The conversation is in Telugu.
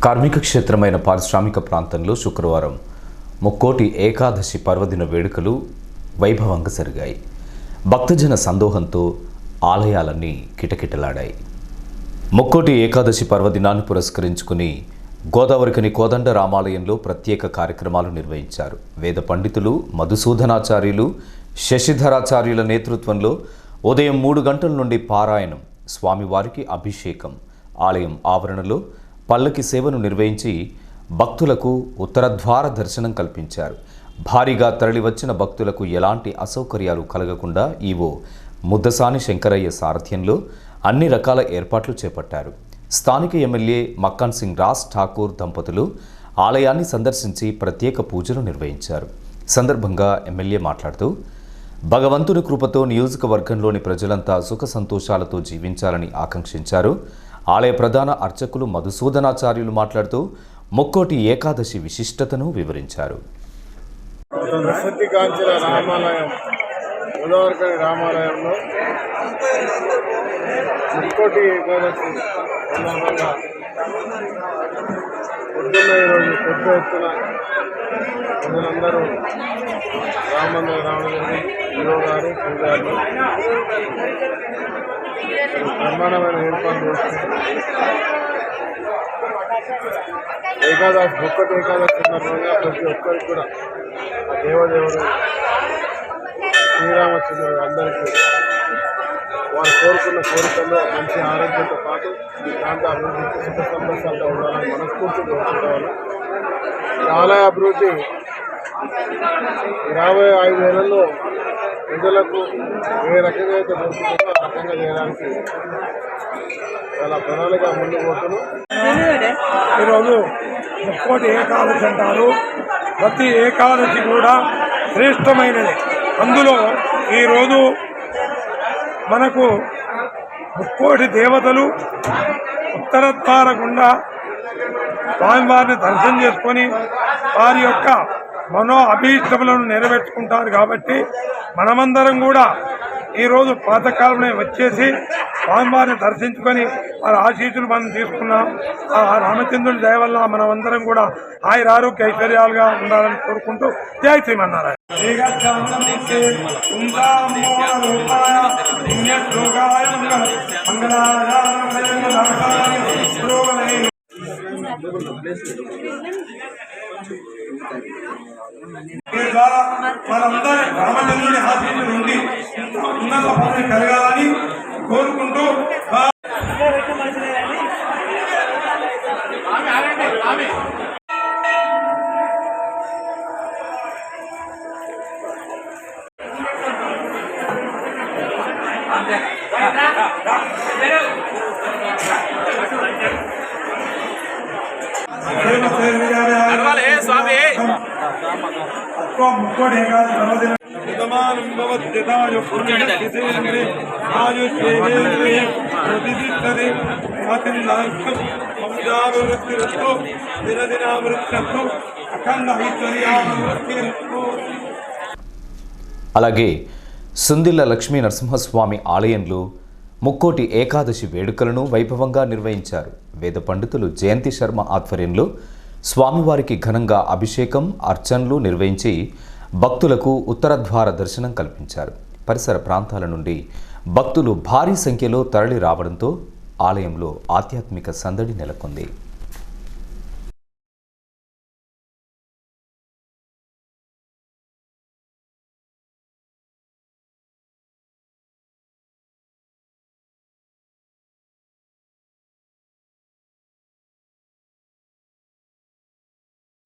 కార్మిక క్షేత్రమైన పారిశ్రామిక ప్రాంతంలో శుక్రవారం ముక్కోటి ఏకాదశి పర్వదిన వేడుకలు వైభవంగా జరిగాయి. భక్తజన సందోహంతో ఆలయాలన్నీ కిటకిటలాడాయి. ముక్కోటి ఏకాదశి పర్వదినాన్ని పురస్కరించుకుని గోదావరికని కోదండ రామాలయంలో ప్రత్యేక కార్యక్రమాలు నిర్వహించారు. వేద పండితులు మధుసూదనాచార్యులు శశిధరాచార్యుల నేతృత్వంలో ఉదయం 3 గంటల నుండి పారాయణం, స్వామివారికి అభిషేకం, ఆలయం ఆవరణలో పల్లకి సేవను నిర్వహించి భక్తులకు ఉత్తరద్వార దర్శనం కల్పించారు. భారీగా తరలివచ్చిన భక్తులకు ఎలాంటి అసౌకర్యాలు కలగకుండా ఈవో ముద్దసాని శంకరయ్య సారథ్యంలో అన్ని రకాల ఏర్పాట్లు చేపట్టారు. స్థానిక ఎమ్మెల్యే మక్కన్ సింగ్ రాజ్ ఠాకూర్ దంపతులు ఆలయాన్ని సందర్శించి ప్రత్యేక పూజలు నిర్వహించారు. సందర్భంగా ఎమ్మెల్యే మాట్లాడుతూ, భగవంతుని కృపతో నియోజకవర్గంలోని ప్రజలంతా సుఖ సంతోషాలతో జీవించాలని ఆకాంక్షించారు. ఆలయ ప్రధాన అర్చకులు మధుసూదనాచార్యులు మాట్లాడుతూ ముక్కోటి ఏకాదశి విశిష్టతను వివరించారు. గోదావరికని రామాలయంలో ముక్కోటి ఏకాదశి సందర్భంగా పొద్దున్న ఈరోజు పెద్ద ఎత్తున ప్రజలందరూ రామందిర రావడం జరిగింది. హీరో గారు పూజారులు బ్రహ్మాండమైన ఏర్పాట్లు చేస్తున్నారు. ఏకాదశి ముక్కోటి ఏకాదశి సందర్భంగా ప్రతి ఒక్కరికి కూడా దేవదేవుడు శ్రీరామచంద్రుడు అందరికీ వారు కోరుకున్న కోరికల్లో మంచి ఆరోగ్యంతో పాటు ఈ ప్రాంత అభివృద్ధికి సుఖ సంతోషాలతో ఉండాలని మనస్ఫూర్తిగా కోరుకుంటాను. ఈ ఆలయ అభివృద్ధి 25 ఏళ్లలో ప్రజలకు ఏ రకంగా అయితే దొరుకుతుందో ఆ రకంగా చేయడానికి చాలా ప్రణాళిక ముందుకు పోతున్నాం. ఈరోజు ముక్కోటి ఏకాదశి అంటారు. ప్రతి ఏకాదశి కూడా శ్రేష్టమైనది. అందులో ఈరోజు మనకు ముక్కోటి దేవతలు ఉత్తరద్వార గుండా స్వామివారిని దర్శనం చేసుకొని వారి యొక్క మనో అభీష్టములను నెరవేర్చుకుంటారు. కాబట్టి మనమందరం కూడా ఈరోజు పాతకాలంలో వచ్చేసి స్వామివారిని దర్శించుకొని వారి ఆశీస్సులు మనం తీసుకున్నాం. ఆ రామచంద్రుడి దయ వల్ల మనమందరం కూడా ఆయురారోగ్య ఐశ్వర్యాలుగా ఉండాలని కోరుకుంటూ జై శ్రీమన్నారాయణ. ద్వారా మనందరి రామచంద్రుని ఆశీస్సులు నుండి ఉన్నత పదవి కలగాలని కోరుకుంటూ ముక్కోటి ఏకాదశి పర్వదిన అలాగే సుందిళ్ల లక్ష్మీ నరసింహస్వామి ఆలయంలో ముక్కోటి ఏకాదశి వేడుకలను వైభవంగా నిర్వహించారు. వేద పండితులు జయంతి శర్మ ఆధ్వర్యంలో స్వామివారికి ఘనంగా అభిషేకం, అర్చనలు నిర్వహించి భక్తులకు ఉత్తరద్వార దర్శనం కల్పించారు. పరిసర ప్రాంతాల నుండి భక్తులు భారీ సంఖ్యలో తరలి రావడంతో ఆలయంలో ఆధ్యాత్మిక సందడి నెలకొంది.